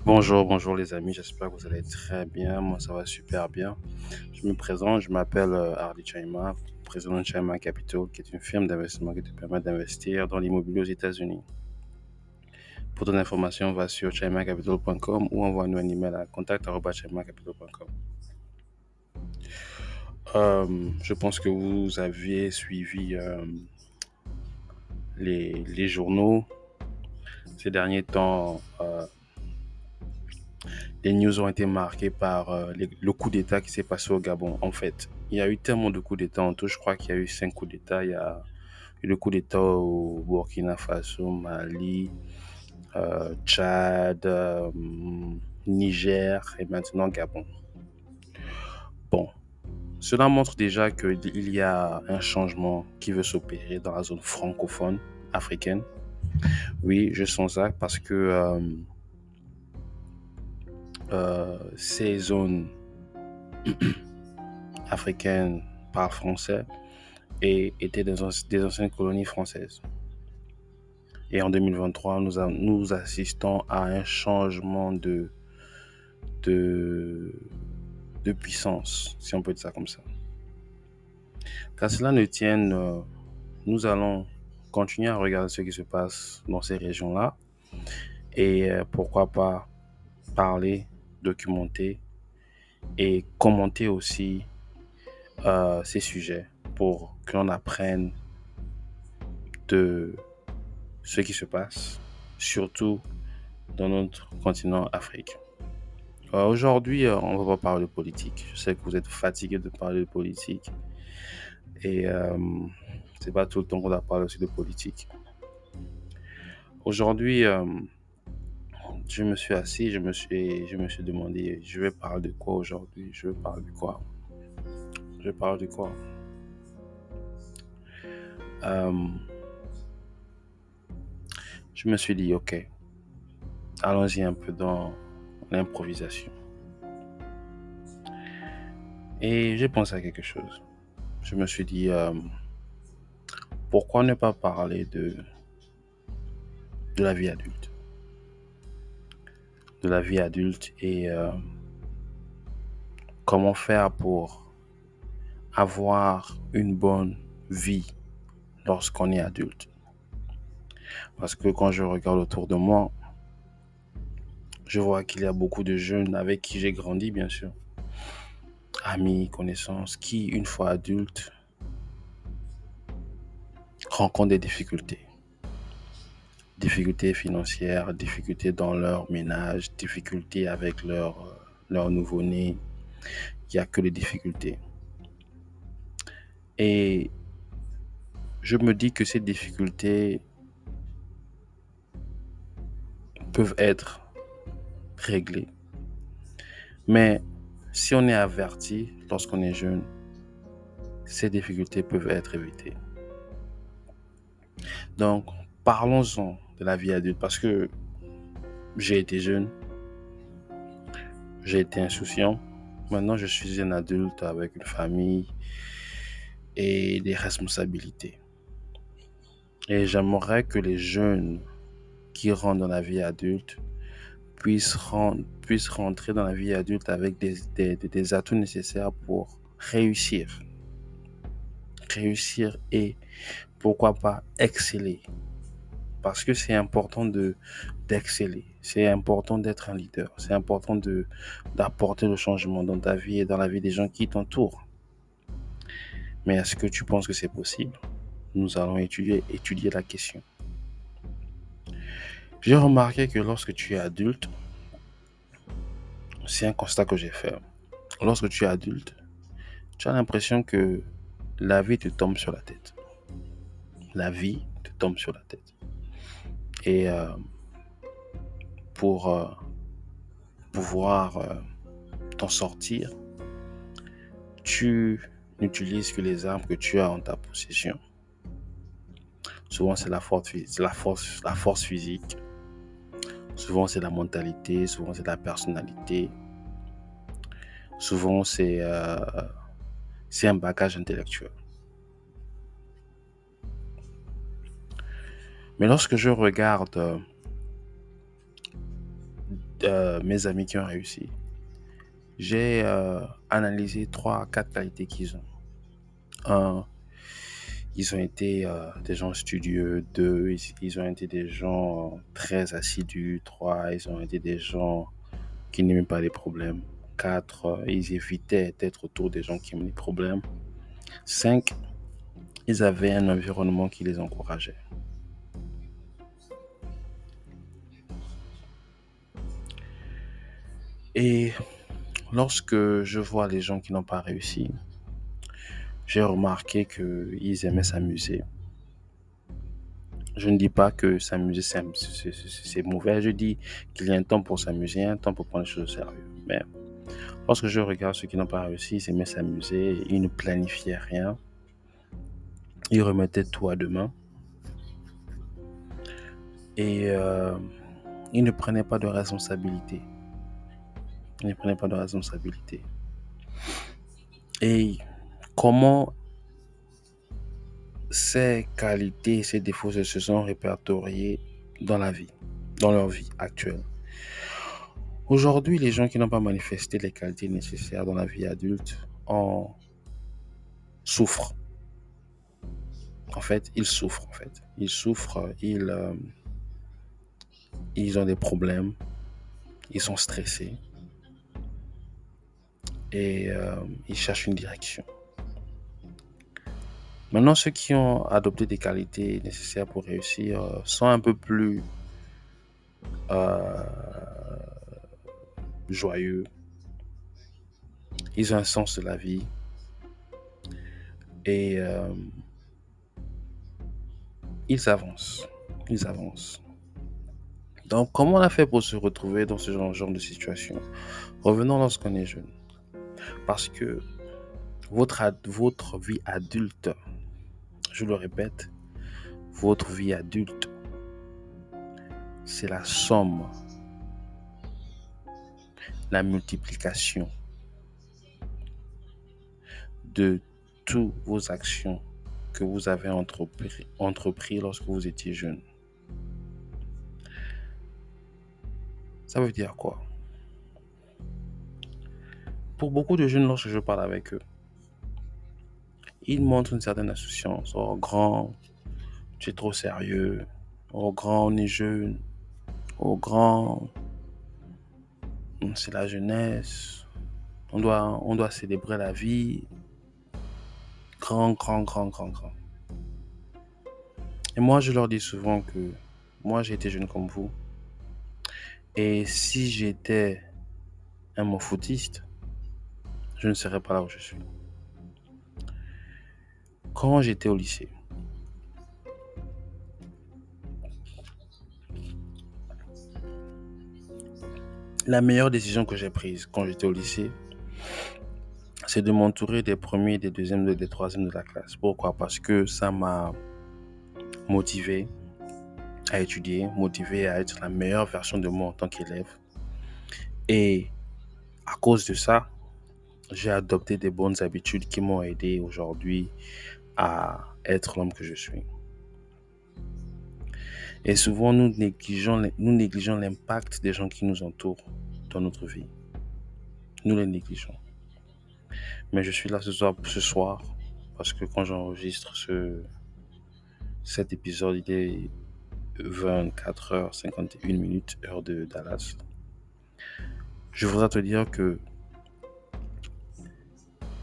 Bonjour les amis, j'espère que vous allez très bien. Moi, ça va super bien. Je me présente, je m'appelle Hardy Chaima, président de Chaima Capital, qui est une firme d'investissement qui te permet d'investir dans l'immobilier aux États-Unis. Pour ton information, va sur chaimacapital.com ou envoie-nous un email à contact@chaimacapital.com. Je pense que vous aviez suivi les journaux ces derniers temps. Les news ont été marquées par le coup d'État qui s'est passé au Gabon. En fait, il y a eu tellement de coups d'État en tout. Je crois qu'il y a eu 5 coups d'État. Il y a eu le coup d'État au Burkina Faso, Mali, Tchad, Niger et maintenant Gabon. Bon, cela montre déjà qu'il y a un changement qui veut s'opérer dans la zone francophone africaine. Oui, je sens ça parce que ces zones africaines parlent français et étaient des anciennes colonies françaises. Et en 2023, nous assistons à un changement de, de puissance, si on peut dire ça comme ça. Qu'à cela ne tienne, nous allons continuer à regarder ce qui se passe dans ces régions-là et pourquoi pas parler, documenter et commenter aussi ces sujets pour que l'on apprenne de ce qui se passe, surtout dans notre continent Afrique. Aujourd'hui, on va pas parler de politique. Je sais que vous êtes fatigué de parler de politique et c'est pas tout le temps qu'on va parler aussi de politique. Aujourd'hui, je me suis assis, je me suis demandé, je vais parler de quoi aujourd'hui? Je vais parler de quoi? Je vais parler de quoi? Euh, je me suis dit, ok, allons-y un peu dans l'improvisation. Et j'ai pensé à quelque chose. Je me suis dit, pourquoi ne pas parler de la vie adulte? De la vie adulte et comment faire pour avoir une bonne vie lorsqu'on est adulte. Parce que quand je regarde autour de moi, je vois qu'il y a beaucoup de jeunes avec qui j'ai grandi, bien sûr, amis, connaissances, qui, une fois adultes, rencontrent des difficultés. Difficultés financières, difficultés dans leur ménage, difficultés avec leur nouveau-né. Il n'y a que des difficultés. Et je me dis que ces difficultés peuvent être réglées. Mais si on est averti lorsqu'on est jeune, ces difficultés peuvent être évitées. Donc, parlons-en de la vie adulte parce que j'ai été jeune, j'ai été insouciant. Maintenant, je suis un adulte avec une famille et des responsabilités. Et j'aimerais que les jeunes qui rentrent dans la vie adulte puissent rentrer dans la vie adulte avec des atouts nécessaires pour réussir. Réussir et pourquoi pas exceller. Parce que c'est important d'exceller. C'est important d'être un leader. C'est important d'apporter le changement dans ta vie et dans la vie des gens qui t'entourent. Mais est-ce que tu penses que c'est possible? Nous allons étudier la question. J'ai remarqué que lorsque tu es adulte, c'est un constat que j'ai fait. Lorsque tu es adulte, tu as l'impression que la vie te tombe sur la tête. La vie te tombe sur la tête. Et pour pouvoir t'en sortir, tu n'utilises que les armes que tu as en ta possession. Souvent, c'est la force physique. Souvent, c'est la mentalité. Souvent, c'est la personnalité. Souvent, c'est un bagage intellectuel. Mais lorsque je regarde mes amis qui ont réussi, j'ai analysé 3 à 4 qualités qu'ils ont. Un, ils ont été des gens studieux. Deux, ils ont été des gens très assidus. Trois, ils ont été des gens qui n'aimaient pas les problèmes. Quatre, ils évitaient d'être autour des gens qui aiment les problèmes. Cinq, ils avaient un environnement qui les encourageait. Et lorsque je vois les gens qui n'ont pas réussi, j'ai remarqué qu'ils aimaient s'amuser. Je ne dis pas que s'amuser, c'est mauvais. Je dis qu'il y a un temps pour s'amuser, un temps pour prendre les choses au sérieux. Mais lorsque je regarde ceux qui n'ont pas réussi, ils aimaient s'amuser, ils ne planifiaient rien, ils remettaient tout à demain et ils ne prenaient pas de responsabilité. Ils ne prenaient pas de responsabilité. Et comment ces qualités, ces défauts se sont répertoriés dans la vie, dans leur vie actuelle? Aujourd'hui, les gens qui n'ont pas manifesté les qualités nécessaires dans la vie adulte en souffrent. En fait, ils souffrent. Ils souffrent, ils ont des problèmes, ils sont stressés et ils cherchent une direction. Maintenant, ceux qui ont adopté des qualités nécessaires pour réussir sont un peu plus joyeux. Ils ont un sens de la vie et ils avancent. Ils avancent. Donc, comment on a fait pour se retrouver dans ce genre de situation? Revenons lorsqu'on est jeune. Parce que votre vie adulte, je le répète, votre vie adulte, c'est la somme, la multiplication de toutes vos actions que vous avez entrepris lorsque vous étiez jeune. Ça veut dire quoi? Pour beaucoup de jeunes, lorsque je parle avec eux, ils montrent une certaine insouciance. Oh, grand, tu es trop sérieux. Oh, grand, on est jeune. Oh, grand, c'est la jeunesse. On doit célébrer la vie. Grand. Et moi, je leur dis souvent que moi, j'ai été jeune comme vous. Et si j'étais un mot footiste, je ne serais pas là où je suis. Quand j'étais au lycée, la meilleure décision que j'ai prise quand j'étais au lycée, c'est de m'entourer des premiers, des deuxièmes, des troisièmes de la classe. Pourquoi? Parce que ça m'a motivé à étudier, motivé à être la meilleure version de moi en tant qu'élève. Et à cause de ça, j'ai adopté des bonnes habitudes qui m'ont aidé aujourd'hui à être l'homme que je suis. Et souvent, nous négligeons l'impact des gens qui nous entourent dans notre vie. Nous les négligeons. Mais je suis là ce soir parce que quand j'enregistre cet épisode, il est 24h51, heure de Dallas. Je voudrais te dire que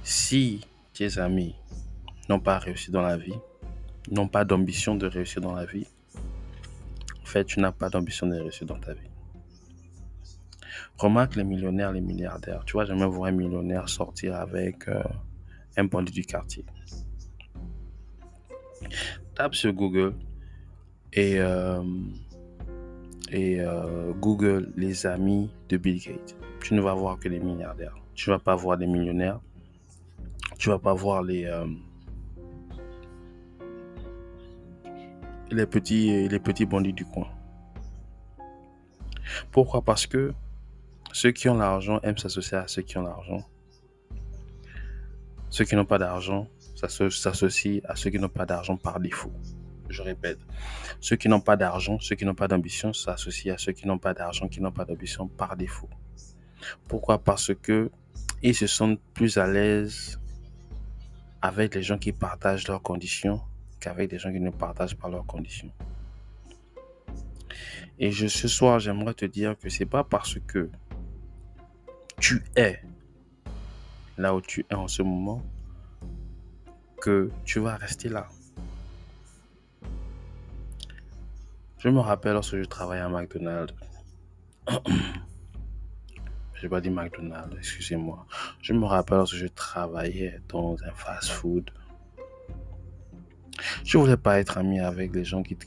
si tes amis n'ont pas réussi dans la vie, n'ont pas d'ambition de réussir dans la vie, en fait, tu n'as pas d'ambition de réussir dans ta vie. Remarque les millionnaires, les milliardaires. Tu vois, jamais voir un millionnaire sortir avec un bandit du quartier. Tape sur Google et Google les amis de Bill Gates. Tu ne vas voir que les milliardaires. Tu ne vas pas voir les millionnaires. Tu ne vas pas voir les petits bandits du coin. Pourquoi? Parce que ceux qui ont l'argent aiment s'associer à ceux qui ont l'argent. Ceux qui n'ont pas d'argent s'associent à ceux qui n'ont pas d'argent par défaut. Je répète, ceux qui n'ont pas d'argent, ceux qui n'ont pas d'ambition s'associent à ceux qui n'ont pas d'argent, qui n'ont pas d'ambition par défaut. Pourquoi? Parce que ils se sentent plus à l'aise avec les gens qui partagent leurs conditions qu'avec des gens qui ne partagent pas leurs conditions. Et ce soir, j'aimerais te dire que c'est pas parce que tu es là où tu es en ce moment que tu vas rester là. Je me rappelle lorsque je travaillais à McDonald's. Je n'ai pas dit McDonald's, excusez-moi. Je me rappelle lorsque je travaillais dans un fast-food. Je ne voulais pas être ami avec les gens qui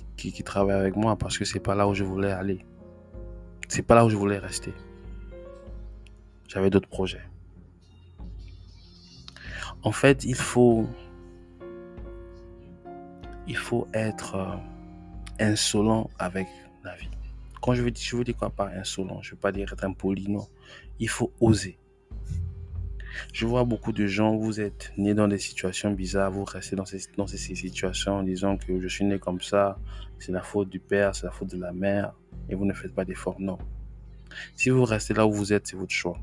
travaillent avec moi parce que c'est pas là où je voulais aller. C'est pas là où je voulais rester. J'avais d'autres projets. En fait, il faut être insolent avec la vie. Quand je veux dire quoi par insolent, je ne veux pas dire être impoli, non. Il faut oser. Je vois beaucoup de gens, vous êtes nés dans des situations bizarres, vous restez dans ces situations en disant que je suis né comme ça, c'est la faute du père, c'est la faute de la mère, et vous ne faites pas d'efforts. Non. Si vous restez là où vous êtes, c'est votre choix.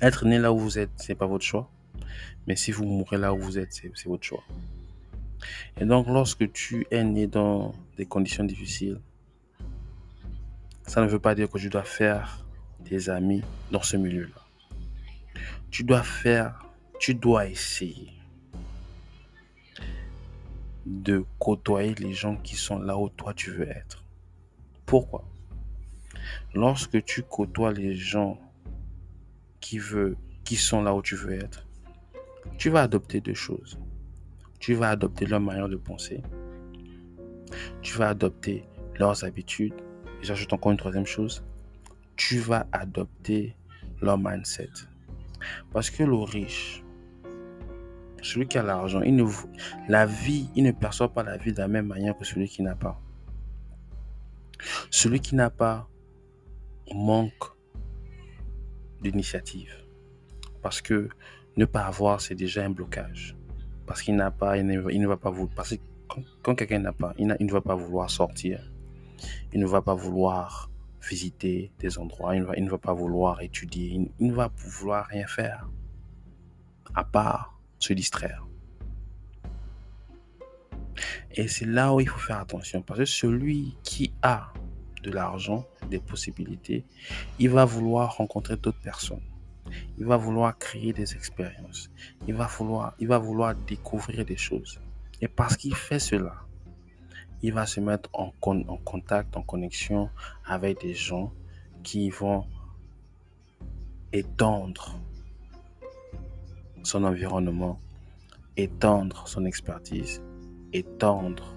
Être né là où vous êtes, c'est pas votre choix. Mais si vous mourrez là où vous êtes, c'est votre choix. Et donc, lorsque tu es né dans des conditions difficiles, ça ne veut pas dire que tu dois faire des amis dans ce milieu-là. Tu dois essayer de côtoyer les gens qui sont là où toi tu veux être. Pourquoi? Lorsque tu côtoies les gens qui sont là où tu veux être, tu vas adopter deux choses. Tu vas adopter leur manière de penser. Tu vas adopter leurs habitudes. Et j'ajoute encore une troisième chose. Tu vas adopter leur mindset. Parce que le riche, celui qui a l'argent, il ne perçoit pas la vie de la même manière que celui qui n'a pas. Celui qui n'a pas manque d'initiative. Parce que ne pas avoir, c'est déjà un blocage. Parce qu'il n'a pas, il ne va pas vouloir. Parce que quand quelqu'un n'a pas, il ne va pas vouloir sortir. Il ne va pas vouloir visiter des endroits. Il ne va pas vouloir étudier. Il ne va vouloir rien faire. À part se distraire. Et c'est là où il faut faire attention. Parce que celui qui a de l'argent, des possibilités, il va vouloir rencontrer d'autres personnes. Il va vouloir créer des expériences. Il va vouloir découvrir des choses. Et parce qu'il fait cela, il va se mettre en contact, en connexion avec des gens qui vont étendre son environnement, étendre son expertise, étendre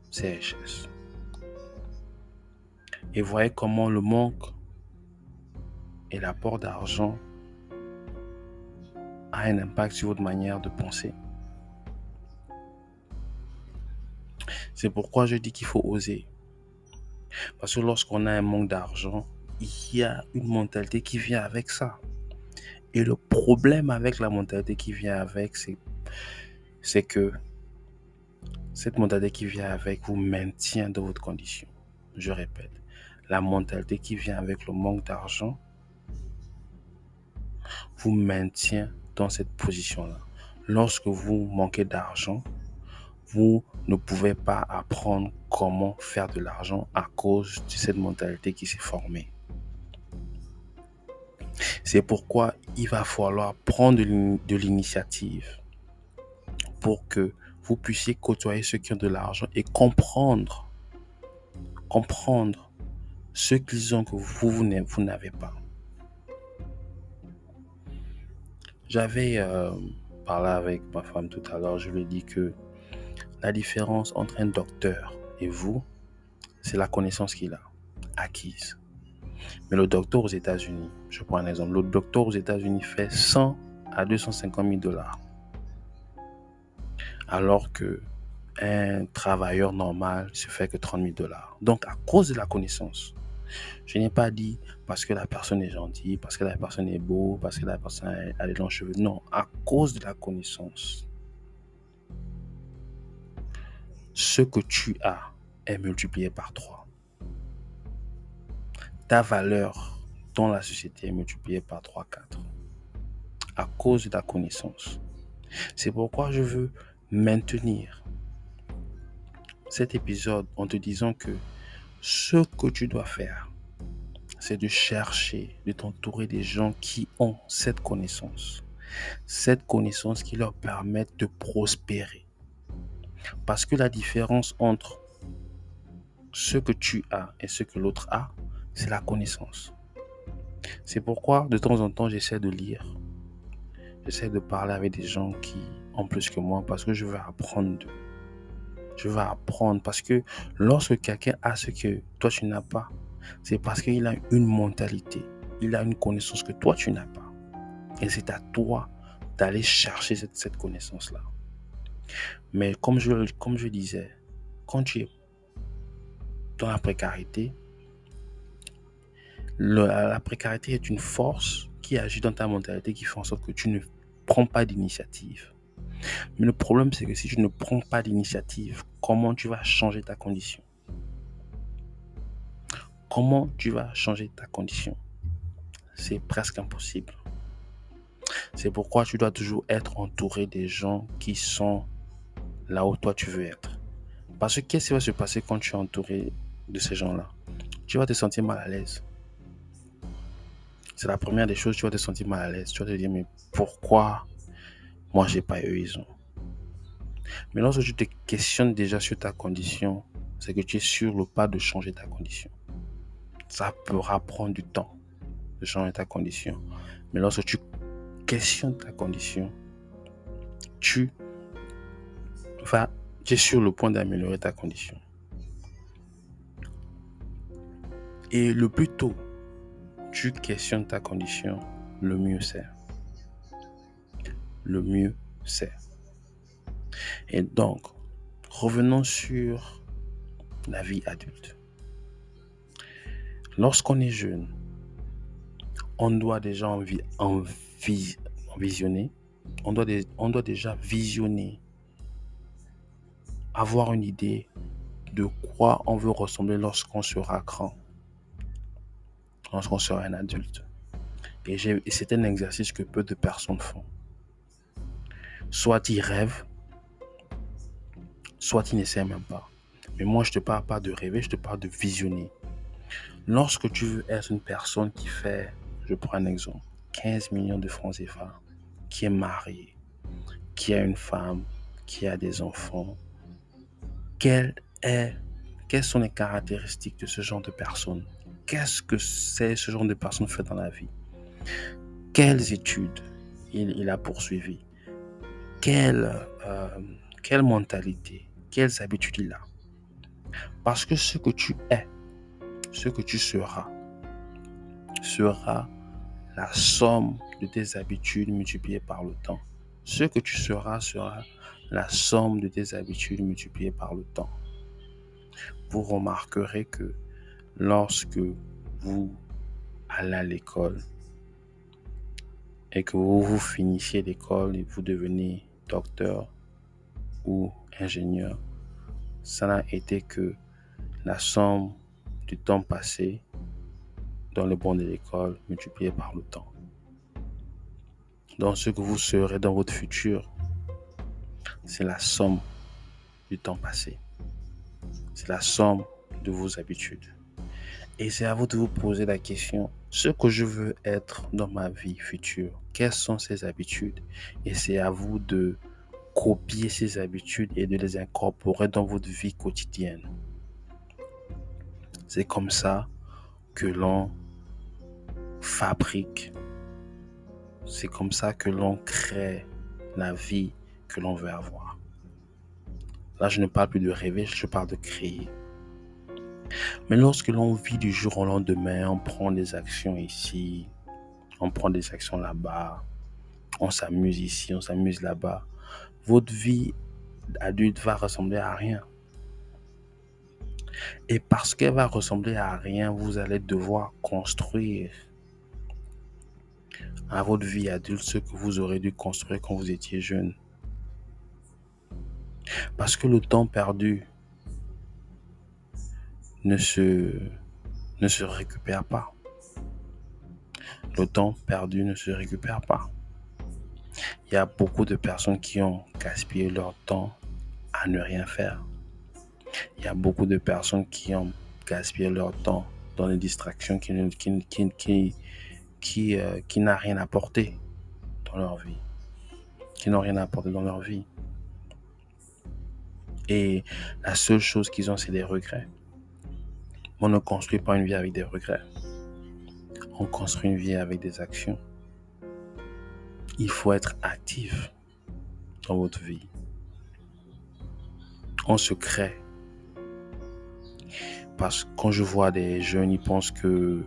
ses richesses. Et voyez comment le manque et l'apport d'argent a un impact sur votre manière de penser. C'est pourquoi je dis qu'il faut oser. Parce que lorsqu'on a un manque d'argent, il y a une mentalité qui vient avec ça. Et le problème avec la mentalité qui vient avec, c'est que cette mentalité qui vient avec vous maintient dans votre condition. Je répète, la mentalité qui vient avec le manque d'argent vous maintient dans cette position-là. Lorsque vous manquez d'argent, vous ne pouvez pas apprendre comment faire de l'argent à cause de cette mentalité qui s'est formée. C'est pourquoi il va falloir prendre de l'initiative pour que vous puissiez côtoyer ceux qui ont de l'argent et comprendre ce qu'ils ont que vous n'avez pas. J'avais parlé avec ma femme tout à l'heure, je lui ai dit que la différence entre un docteur et vous, c'est la connaissance qu'il a acquise. Mais le docteur aux États-Unis, je prends un exemple, le docteur aux États-Unis fait 100 à 250 000 $. Alors que un travailleur normal se fait que 30 000 $. Donc, à cause de la connaissance, je n'ai pas dit parce que la personne est gentille, parce que la personne est beau, parce que la personne a des longs cheveux. Non, à cause de la connaissance. ce que tu as est multiplié par 3. Ta valeur dans la société est multipliée par 3, 4 à cause de ta connaissance. C'est pourquoi je veux maintenir cet épisode en te disant que ce que tu dois faire, c'est de chercher, de t'entourer des gens qui ont cette connaissance qui leur permet de prospérer. Parce que la différence entre ce que tu as et ce que l'autre a, c'est la connaissance. C'est pourquoi de temps en temps, j'essaie de lire. J'essaie de parler avec des gens qui ont plus que moi parce que je veux apprendre d'eux. Je veux apprendre parce que lorsque quelqu'un a ce que toi tu n'as pas, c'est parce qu'il a une mentalité, il a une connaissance que toi tu n'as pas. Et c'est à toi d'aller chercher cette connaissance-là. Mais comme je disais, quand tu es dans la précarité, la précarité est une force qui agit dans ta mentalité qui fait en sorte que tu ne prends pas d'initiative. Mais le problème, c'est que si tu ne prends pas d'initiative, comment tu vas changer ta condition? Comment tu vas changer ta condition? C'est presque impossible. C'est pourquoi tu dois toujours être entouré des gens qui sont là où toi tu veux être. Parce que qu'est-ce qui va se passer quand tu es entouré de ces gens-là? Tu vas te sentir mal à l'aise. C'est la première des choses, tu vas te sentir mal à l'aise. Tu vas te dire, mais pourquoi moi j'ai pas eu raison? Mais lorsque tu te questionnes déjà sur ta condition, c'est que tu es sur le pas de changer ta condition. Ça pourra prendre du temps de changer ta condition. Mais lorsque tu questionnes ta condition, tu es sur le point d'améliorer ta condition. Et le plus tôt tu questionnes ta condition, le mieux c'est. Le mieux c'est. Et donc, revenons sur la vie adulte. Lorsqu'on est jeune, on doit déjà visionner. On doit déjà visionner, avoir une idée de quoi on veut ressembler lorsqu'on sera grand, lorsqu'on sera un adulte. Et c'est un exercice que peu de personnes font. Soit ils rêvent, soit ils n'essaient même pas. Mais moi, je ne te parle pas de rêver, je te parle de visionner. Lorsque tu veux être une personne qui fait, je prends un exemple, 15 millions de francs CFA, qui est mariée, qui a une femme, qui a des enfants, quelles sont les caractéristiques de ce genre de personne? Qu'est-ce que c'est ce genre de personne fait dans la vie? Quelles études il a poursuivi? Quelle mentalité? Quelles habitudes il a? Parce que ce que tu es, ce que tu seras la somme de tes habitudes multipliées par le temps. Ce que tu seras sera la somme de tes habitudes multipliées par le temps. Vous remarquerez que lorsque vous allez à l'école et que vous finissiez l'école et vous devenez docteur ou ingénieur, ça n'a été que la somme du temps passé dans le banc de l'école multiplié par le temps. Donc ce que vous serez dans votre futur, c'est la somme du temps passé. C'est la somme de vos habitudes. Et c'est à vous de vous poser la question, ce que je veux être dans ma vie future, quelles sont ces habitudes? Et c'est à vous de copier ces habitudes et de les incorporer dans votre vie quotidienne. C'est comme ça que l'on fabrique. C'est comme ça que l'on crée la vie que l'on veut avoir. Là, je ne parle plus de rêver, je parle de créer. Mais lorsque l'on vit du jour au lendemain, on prend des actions ici, on prend des actions là-bas, on s'amuse ici, on s'amuse là-bas, votre vie adulte va ressembler à rien. Et parce qu'elle va ressembler à rien, vous allez devoir construire à votre vie adulte ce que vous aurez dû construire quand vous étiez jeune. Parce que le temps perdu ne se récupère pas. Le temps perdu ne se récupère pas. Il y a beaucoup de personnes qui ont gaspillé leur temps à ne rien faire. Il y a beaucoup de personnes qui ont gaspillé leur temps dans les distractions qui n'a rien apporté dans leur vie. Qui n'ont rien apporté dans leur vie. Et la seule chose qu'ils ont, c'est des regrets. On ne construit pas une vie avec des regrets. On construit une vie avec des actions. Il faut être actif dans votre vie. On se crée. Parce que quand je vois des jeunes, ils pensent que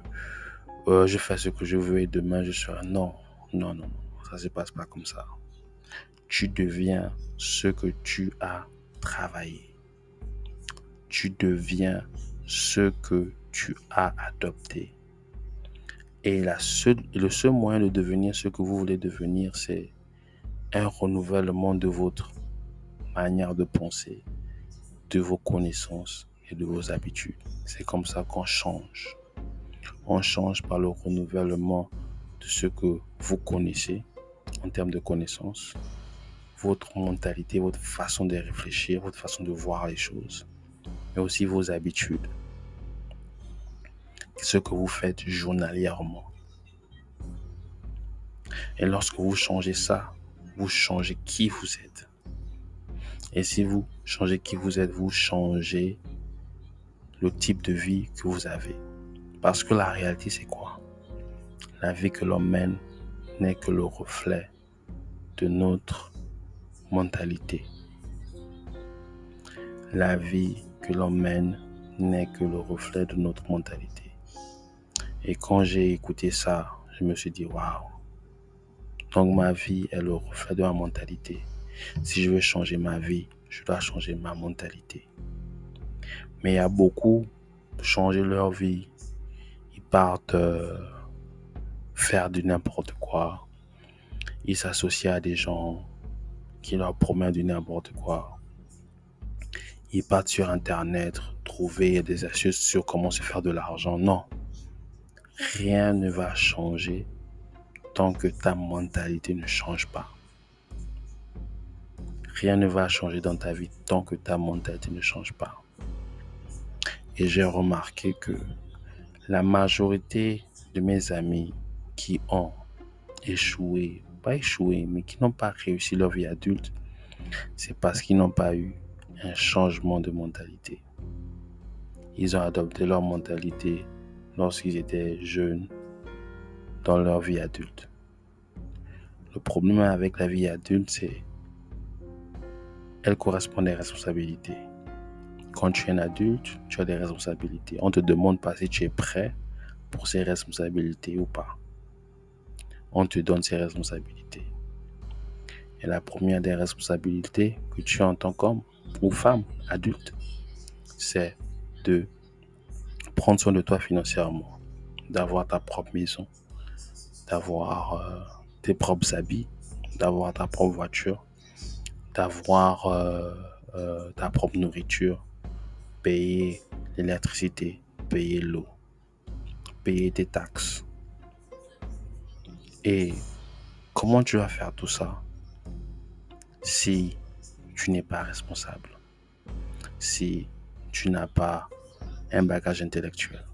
je fais ce que je veux et demain je serai... Non, ça ne se passe pas comme ça. Tu deviens ce que tu as travaillé. Tu deviens ce que tu as adopté. Et le seul moyen de devenir ce que vous voulez devenir, c'est un renouvellement de votre manière de penser, de vos connaissances et de vos habitudes. C'est comme ça qu'on change. On change par le renouvellement de ce que vous connaissez en termes de connaissances, votre mentalité, votre façon de réfléchir, votre façon de voir les choses, mais aussi vos habitudes, ce que vous faites journalièrement. Et lorsque vous changez ça, vous changez qui vous êtes. Et si vous changez qui vous êtes, vous changez le type de vie que vous avez. Parce que la réalité, c'est quoi? La vie que l'on mène n'est que le reflet de notre mentalité. La vie que l'on mène n'est que le reflet de notre mentalité. Et quand j'ai écouté ça, je me suis dit, waouh! Donc ma vie est le reflet de ma mentalité. Si je veux changer ma vie, je dois changer ma mentalité. Mais il y a beaucoup qui changer leur vie. Ils partent faire du n'importe quoi. Ils s'associent à des gens qui leur promettent du n'importe quoi. Ils partent sur Internet, trouver des astuces sur comment se faire de l'argent. Non. Rien ne va changer tant que ta mentalité ne change pas. Rien ne va changer dans ta vie tant que ta mentalité ne change pas. Et j'ai remarqué que la majorité de mes amis qui ont échoué, pas échoué, mais qui n'ont pas réussi leur vie adulte, c'est parce qu'ils n'ont pas eu un changement de mentalité. Ils ont adopté leur mentalité lorsqu'ils étaient jeunes dans leur vie adulte. Le problème avec la vie adulte, c'est qu'elle correspond à des responsabilités. Quand tu es un adulte, tu as des responsabilités. On te demande pas si tu es prêt pour ces responsabilités ou pas. On te donne ces responsabilités. Et la première des responsabilités que tu as en tant qu'homme ou femme adulte, c'est de prendre soin de toi financièrement, d'avoir ta propre maison, d'avoir tes propres habits, d'avoir ta propre voiture, d'avoir ta propre nourriture, payer l'électricité, payer l'eau, payer tes taxes. Et comment tu vas faire tout ça si tu n'es pas responsable, si tu n'as pas un bagage intellectuel?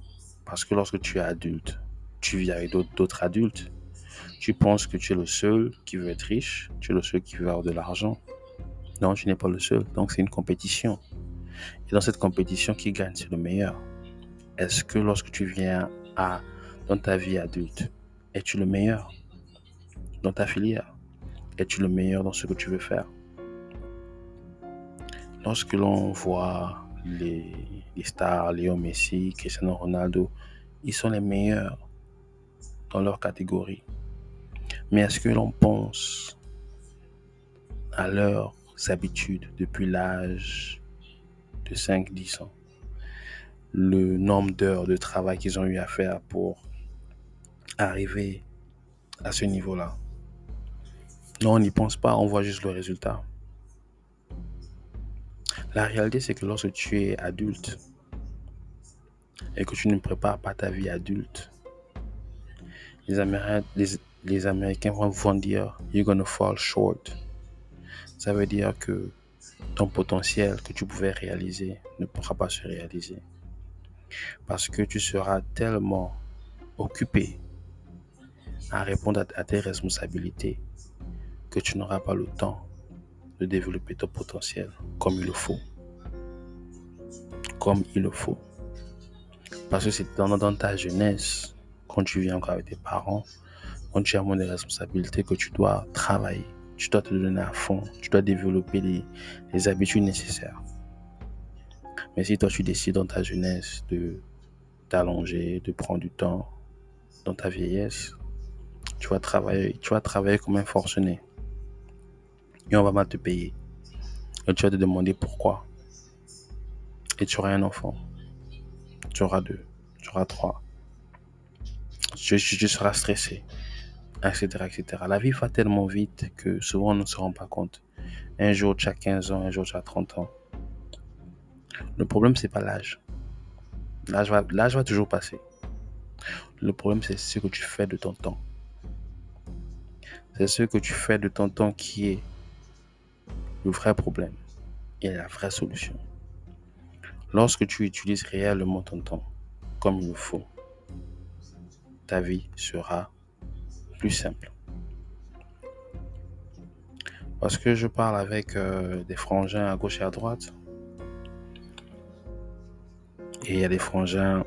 Parce que lorsque tu es adulte, tu vis avec d'autres adultes. Tu penses que tu es le seul qui veut être riche, tu es le seul qui veut avoir de l'argent. Non, tu n'es pas le seul. Donc, c'est une compétition. Et dans cette compétition, qui gagne, c'est le meilleur. Est-ce que lorsque tu viens dans ta vie adulte, es-tu le meilleur dans ta filière? Es-tu le meilleur dans ce que tu veux faire? Lorsque l'on voit les stars, Léo Messi, Cristiano Ronaldo, ils sont les meilleurs dans leur catégorie. Mais est-ce que l'on pense à leurs habitudes depuis l'âge de 5-10 ans? Le nombre d'heures de travail qu'ils ont eu à faire pour arriver à ce niveau-là? Non, on n'y pense pas, on voit juste le résultat. La réalité, c'est que lorsque tu es adulte et que tu ne prépares pas ta vie adulte, les Américains vont dire « you're gonna fall short ». Ça veut dire que ton potentiel que tu pouvais réaliser ne pourra pas se réaliser. Parce que tu seras tellement occupé à répondre à tes responsabilités que tu n'auras pas le temps de développer ton potentiel comme il le faut. Comme il le faut. Parce que c'est dans ta jeunesse, quand tu viens encore avec tes parents, quand tu as moins de responsabilités, que tu dois travailler, tu dois te donner à fond, tu dois développer les habitudes nécessaires. Mais si toi tu décides dans ta jeunesse de t'allonger, de prendre du temps dans ta vieillesse, tu vas travailler comme un forcené. Et on va mal te payer. Et tu vas te demander pourquoi. Et tu auras un enfant. Tu auras 2. Tu auras 3. Tu seras stressé. Etc., etc. La vie va tellement vite que souvent on ne se rend pas compte. Un jour tu as 15 ans, un jour tu as 30 ans. Le problème, c'est pas l'âge. L'âge va toujours passer. Le problème, c'est ce que tu fais de ton temps. C'est ce que tu fais de ton temps qui est le vrai problème et la vraie solution. Lorsque tu utilises réellement ton temps comme il le faut, ta vie sera plus simple. Parce que je parle avec des frangins à gauche et à droite. Et il y a des frangins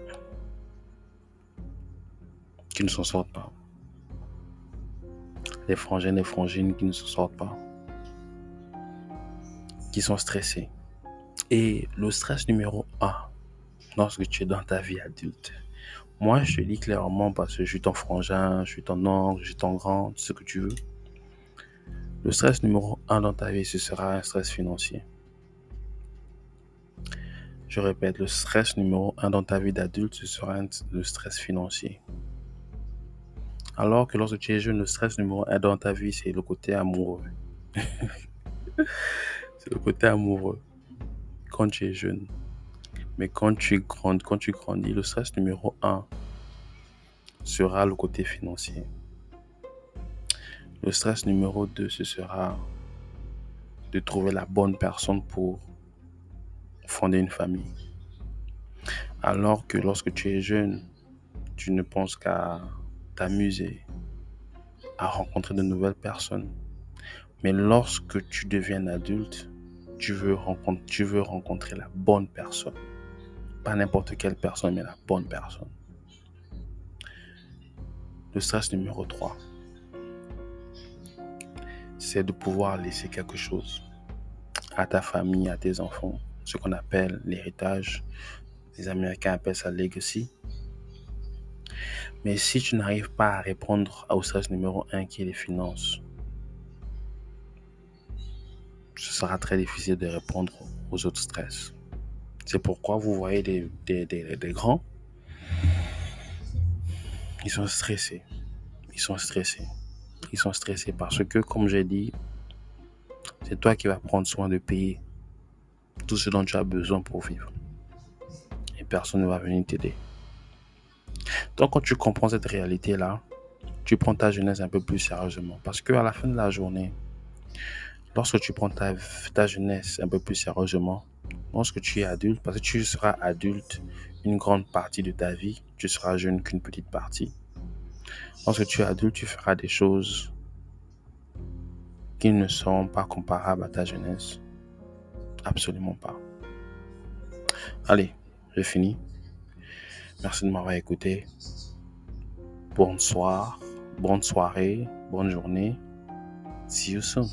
qui ne s'en sortent pas. Des frangins, des frangines qui ne s'en sortent pas. Qui sont stressés. Et le stress numéro 1, lorsque tu es dans ta vie adulte, moi je te dis clairement parce que je suis ton frangin, je suis ton oncle, je suis ton grand, ce que tu veux. Le stress numéro 1 dans ta vie, ce sera un stress financier. Je répète, le stress numéro 1 dans ta vie d'adulte, ce sera le stress financier. Alors que lorsque tu es jeune, le stress numéro 1 dans ta vie, c'est le côté amoureux. C'est le côté amoureux quand tu es jeune. Mais quand tu grandis, le stress numéro 1 sera le côté financier. Le stress numéro 2, ce sera de trouver la bonne personne pour fonder une famille. Alors que lorsque tu es jeune, tu ne penses qu'à t'amuser, à rencontrer de nouvelles personnes. Mais lorsque tu deviens adulte, tu veux rencontrer la bonne personne. Pas n'importe quelle personne, mais la bonne personne. Le stress numéro 3, c'est de pouvoir laisser quelque chose à ta famille, à tes enfants, ce qu'on appelle l'héritage. Les Américains appellent ça legacy. Mais si tu n'arrives pas à répondre au stress numéro 1 qui est les finances, ce sera très difficile de répondre aux autres stress. C'est pourquoi vous voyez des grands, ils sont stressés. Ils sont stressés parce que, comme j'ai dit, c'est toi qui vas prendre soin de payer tout ce dont tu as besoin pour vivre. Et personne ne va venir t'aider. Donc, quand tu comprends cette réalité-là, tu prends ta jeunesse un peu plus sérieusement. Parce qu'à la fin de la journée, lorsque tu prends ta jeunesse un peu plus sérieusement, lorsque tu es adulte, parce que tu seras adulte une grande partie de ta vie, tu seras jeune qu'une petite partie. Lorsque tu es adulte, tu feras des choses qui ne seront pas comparables à ta jeunesse. Absolument pas. Allez, j'ai fini. Merci de m'avoir écouté. Bonsoir, bonne soirée, bonne journée. See you soon.